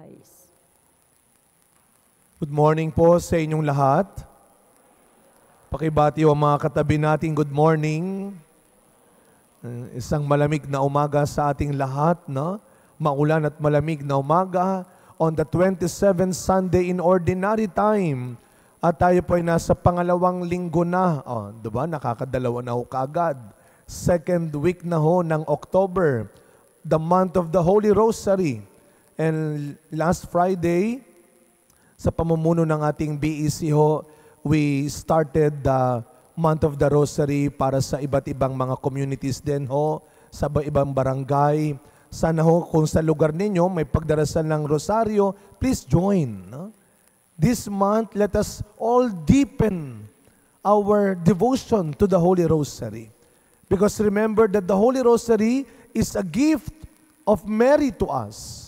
rise. Good morning po sa inyong lahat. Pakibati ang mga katabi natin, good morning. Isang malamig na umaga sa ating lahat, no? Maulan at malamig na umaga on the 27th Sunday in Ordinary Time. At tayo po ay nasa pangalawang linggo na. Diba? Nakakadalawa na ho kaagad. Second week na ho ng October, the month of the Holy Rosary. And last Friday, sa pamumuno ng ating BEC ho, we started the month of the Rosary para sa iba't ibang mga communities din ho, sa ibang barangay. Sana ho, kung sa lugar ninyo may pagdarasal ng Rosaryo, please join. No? This month, let us all deepen our devotion to the Holy Rosary. Because remember that the Holy Rosary is a gift of Mary to us.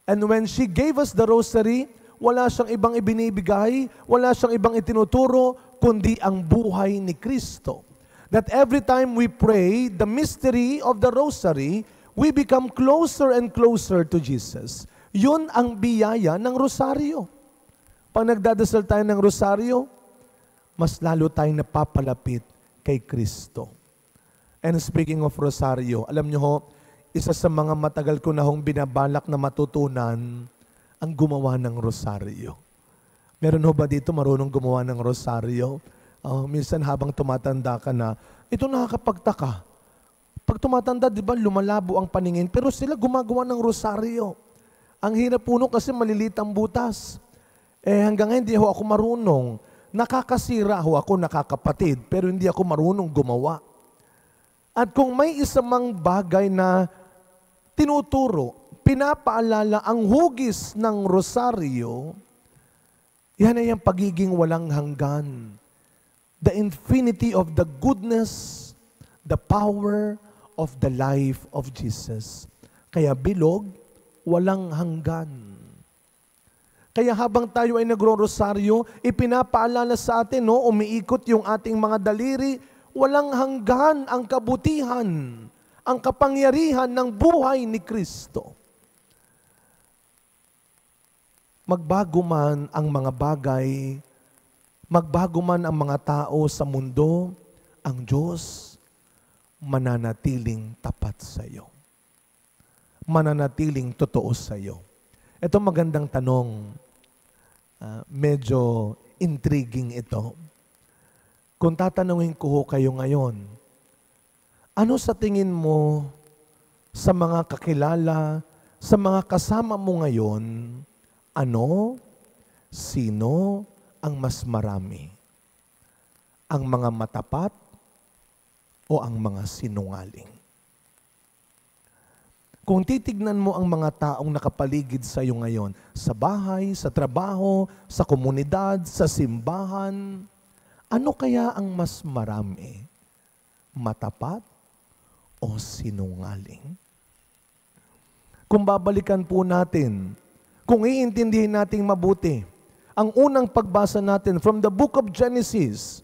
And when she gave us the Rosary, wala siyang ibang ibinibigay, wala siyang ibang itinuturo, kundi ang buhay ni Kristo. That every time we pray the mystery of the Rosary, we become closer and closer to Jesus. Yun ang biyaya ng Rosaryo. Pag nagdadasal tayo ng Rosaryo, mas lalo tayong napapalapit kay Kristo. And speaking of Rosaryo, alam nyo ho, isa sa mga matagal ko na hong binabalak na matutunan, ang gumawa ng Rosaryo. Meron ho ba dito marunong gumawa ng Rosaryo? Minsan habang tumatanda ka na, ito nakakapagtaka. Pag tumatanda, di ba, lumalabo ang paningin, pero sila gumagawa ng Rosaryo. Ang hirap puno kasi malilit ang butas. Hanggang ngayon, hindi ho ako marunong. Nakakasira ho ako, nakakapatid, pero hindi ako marunong gumawa. At kung may isa mang bagay na tinuturo, pinapaalala ang hugis ng Rosaryo, yan ay ang pagiging walang hanggan. The infinity of the goodness, the power of the life of Jesus. Kaya bilog, walang hanggan. Kaya habang tayo ay nagro-rosaryo, ipinapaalala sa atin, no, umiikot yung ating mga daliri, walang hanggan ang kabutihan, ang kapangyarihan ng buhay ni Kristo. Magbago man ang mga bagay, magbago man ang mga tao sa mundo, ang Diyos mananatiling tapat sa iyo. Mananatiling totoo sa iyo. Ito magandang tanong. Medyo intriguing ito. Kung tatanungin ko kayo ngayon, ano sa tingin mo sa mga kakilala, sa mga kasama mo ngayon, ano, sino ang mas marami? Ang mga matapat o ang mga sinungaling? Kung titignan mo ang mga taong nakapaligid sa iyo ngayon, sa bahay, sa trabaho, sa komunidad, sa simbahan, ano kaya ang mas marami? Matapat o sinungaling? Kung babalikan po natin, kung iintindihin nating mabuti, ang unang pagbasa natin from the book of Genesis,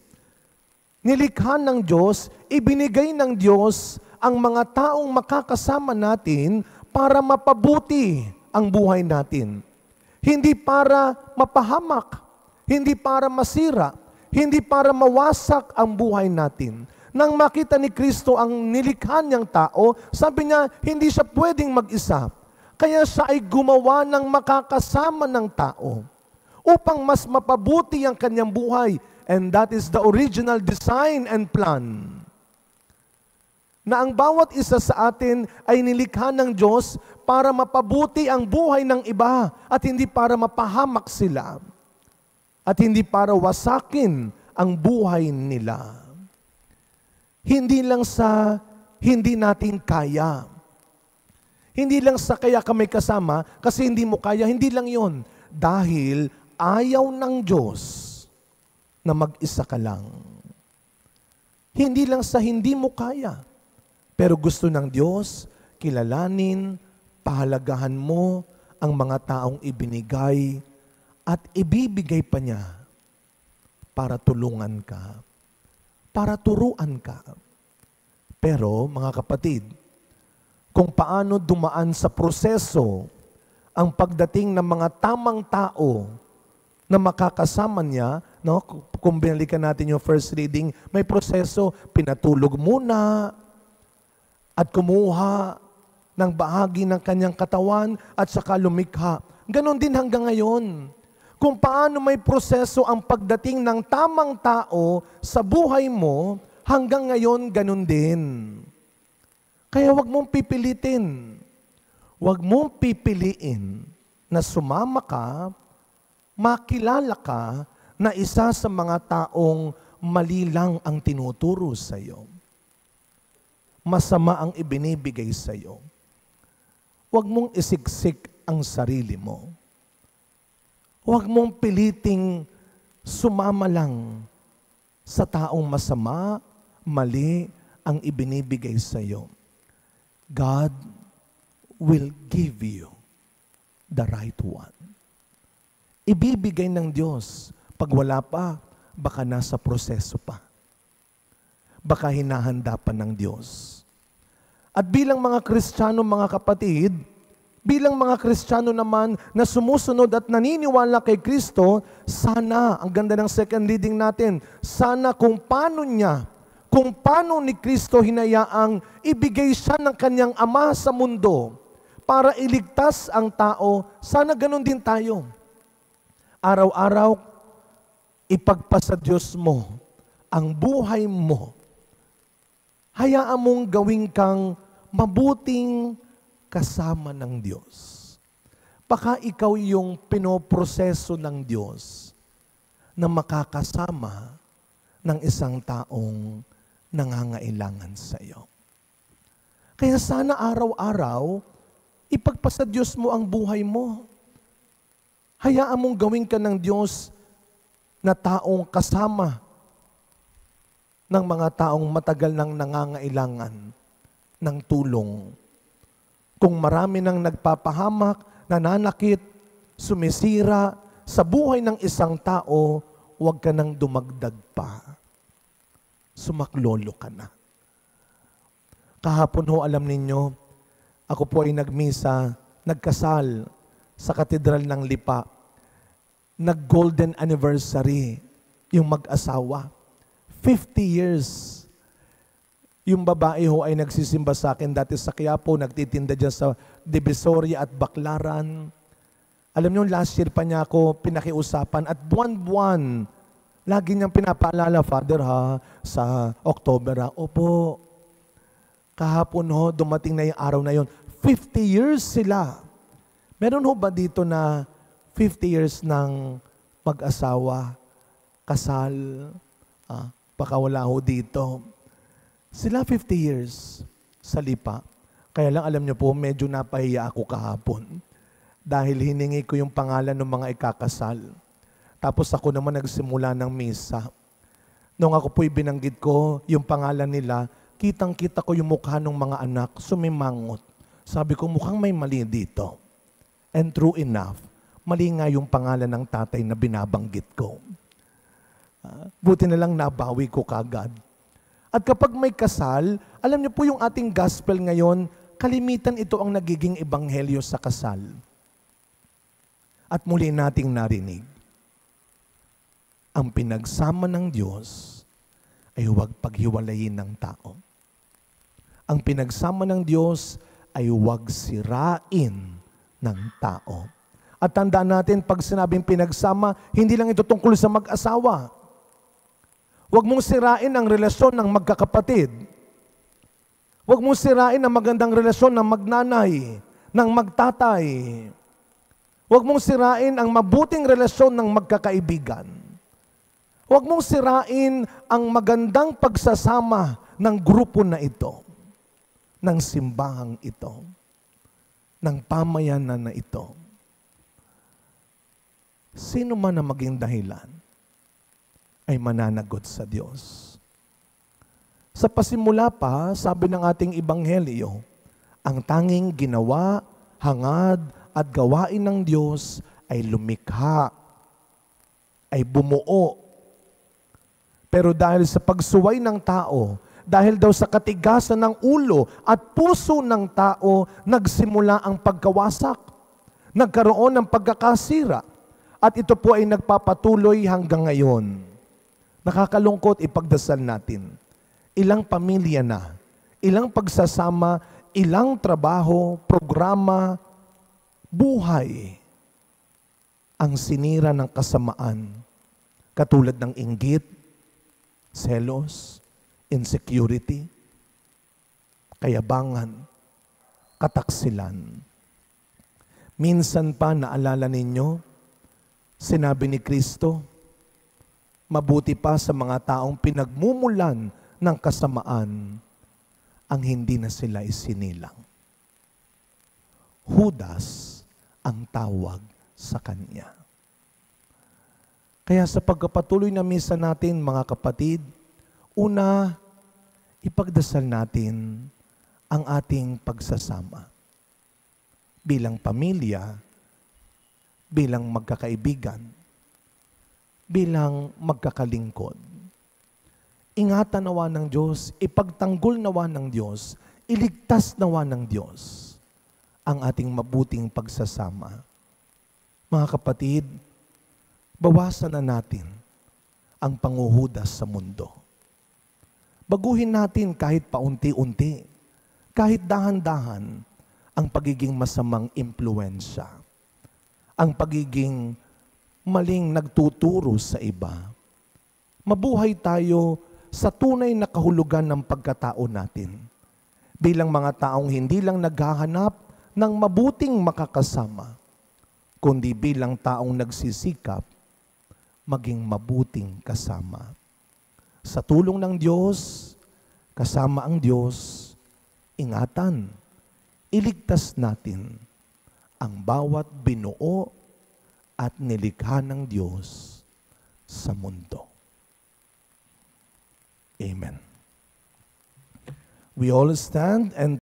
nilikha ng Diyos, ibinigay ng Diyos ang mga taong makakasama natin para mapabuti ang buhay natin. Hindi para mapahamak, hindi para masira, hindi para mawasak ang buhay natin. Nang makita ni Kristo ang nilikha niyang tao, sabi niya, hindi siya pwedeng mag-isa. Kaya siya ay gumawa ng makakasama ng tao upang mas mapabuti ang kanyang buhay. And that is the original design and plan. Na ang bawat isa sa atin ay nilikha ng Diyos para mapabuti ang buhay ng iba at hindi para mapahamak sila at hindi para wasakin ang buhay nila. Hindi lang sa hindi natin kaya. Hindi lang sa kaya ka may kasama, kasi hindi mo kaya, hindi lang yon. Dahil ayaw ng Diyos na mag-isa ka lang. Hindi lang sa hindi mo kaya, pero gusto ng Diyos, kilalanin, pahalagahan mo ang mga taong ibinigay at ibibigay pa niya para tulungan ka, para turuan ka. Pero mga kapatid, kung paano dumaan sa proseso ang pagdating ng mga tamang tao na makakasama niya, no? Kung binalikan natin yung first reading, may proseso, pinatulog muna at kumuha ng bahagi ng kanyang katawan at saka lumikha. Ganon din hanggang ngayon. Kung paano may proseso ang pagdating ng tamang tao sa buhay mo, hanggang ngayon ganon din. Kaya wag mong pipilitin. Wag mong pipiliin na sumama ka, makilala ka na isa sa mga taong mali lang ang tinuturo sa iyo. Masama ang ibinibigay sa iyo. Huwag mong isiksik ang sarili mo. Huwag mong piliting sumama lang sa taong masama, mali ang ibinibigay sa iyo. God will give you the right one. Ibibigay ng Diyos. Pag wala pa, baka nasa proseso pa. Baka hinahanda pa ng Diyos. At bilang mga Kristiyano, mga kapatid, bilang mga Kristiyano naman na sumusunod at naniniwala kay Kristo, sana, ang ganda ng second reading natin, sana kung paano ni Kristo hinayaang ibigay siya ng kanyang Ama sa mundo para iligtas ang tao, sana ganun din tayo. Araw-araw, ipagpasa Diyos mo ang buhay mo. Hayaan mong gawin kang mabuting kasama ng Diyos. Baka ikaw yung pinoproseso ng Diyos na makakasama ng isang taong nangangailangan sa iyo. Kaya sana araw-araw, ipagpasa Diyos mo ang buhay mo. Hayaan mong gawin ka ng Diyos na taong kasama ng mga taong matagal nang nangangailangan ng tulong. Kung marami nang nagpapahamak, nananakit, sumisira sa buhay ng isang tao, huwag ka nang dumagdag pa. Sumaklolo ka na. Kahapon ho, alam ninyo, ako po ay nagmisa, nagkasal sa Katedral ng Lipa. Nag-golden anniversary yung mag-asawa. 50 years. Yung babae ho ay nagsisimba sa akin dati sa Quiapo, nagtitinda dyan sa Divisoria at Baclaran. Alam niyo, last year pa niya ako pinakiusapan at buwan-buwan, lagi niyang pinapaalala, Father ha, sa October ha. Opo, kahapon ho, dumating na yung araw na yon. 50 years sila. Meron ho ba dito na 50 years ng mag-asawa, kasal? Baka wala ho dito. Sila 50 years sa Lipa. Kaya lang alam niyo po, medyo napahiya ako kahapon. Dahil hiningi ko yung pangalan ng mga ikakasal. Tapos ako naman nagsimula ng misa. Nung ako po'y binanggit ko yung pangalan nila, kitang-kita ko yung mukha ng mga anak, sumimangot. Sabi ko, mukhang may mali dito. And true enough, mali nga yung pangalan ng tatay na binabanggit ko. Buti na lang nabawi ko kagad. At kapag may kasal, alam niyo po yung ating gospel ngayon, kalimitan ito ang nagiging ebanghelyo sa kasal. At muli nating narinig, ang pinagsama ng Diyos ay huwag paghiwalayin ng tao. Ang pinagsama ng Diyos ay huwag sirain ng tao. At tandaan natin, pag sinabing pinagsama, hindi lang ito tungkol sa mag-asawa. Huwag mong sirain ang relasyon ng magkakapatid. Huwag mong sirain ang magandang relasyon ng magnanay, ng magtatay. Huwag mong sirain ang mabuting relasyon ng magkakaibigan. Huwag mong sirain ang magandang pagsasama ng grupo na ito, ng simbahang ito, ng pamayanan na ito. Sino man ang maging dahilan, ay mananagot sa Diyos. Sa pasimula pa, sabi ng ating ebanghelyo, ang tanging ginawa, hangad at gawain ng Diyos ay lumikha, ay bumuo. Pero dahil sa pagsuway ng tao, dahil daw sa katigasan ng ulo at puso ng tao, nagsimula ang pagkawasak. Nagkaroon ng pagkakasira at ito po ay nagpapatuloy hanggang ngayon. Nakakalungkot, ipagdasal natin. Ilang pamilya na, ilang pagsasama, ilang trabaho, programa, buhay ang sinira ng kasamaan. Katulad ng inggit, selos, insecurity, kayabangan, kataksilan. Minsan pa naalala ninyo, sinabi ni Kristo, mabuti pa sa mga taong pinagmumulan ng kasamaan ang hindi na sila isinilang. Judas ang tawag sa kanya. Kaya sa pagkapatuloy na misa natin, mga kapatid, una, ipagdasal natin ang ating pagsasama. Bilang pamilya, bilang magkakaibigan, bilang magkakalingkod. Ingatan nawa ng Diyos, ipagtanggol nawa ng Diyos, iligtas nawa ng Diyos ang ating mabuting pagsasama. Mga kapatid, bawasan na natin ang panghuhudas sa mundo. Baguhin natin kahit paunti-unti, kahit dahan-dahan, ang pagiging masamang impluensya, ang pagiging maling nagtuturo sa iba. Mabuhay tayo sa tunay na kahulugan ng pagkatao natin. Bilang mga taong hindi lang naghahanap ng mabuting makakasama, kundi bilang taong nagsisikap maging mabuting kasama. Sa tulong ng Diyos, kasama ang Diyos, ingatan, iligtas natin ang bawat binuo at nilikha ng Diyos sa mundo. Amen. We all stand and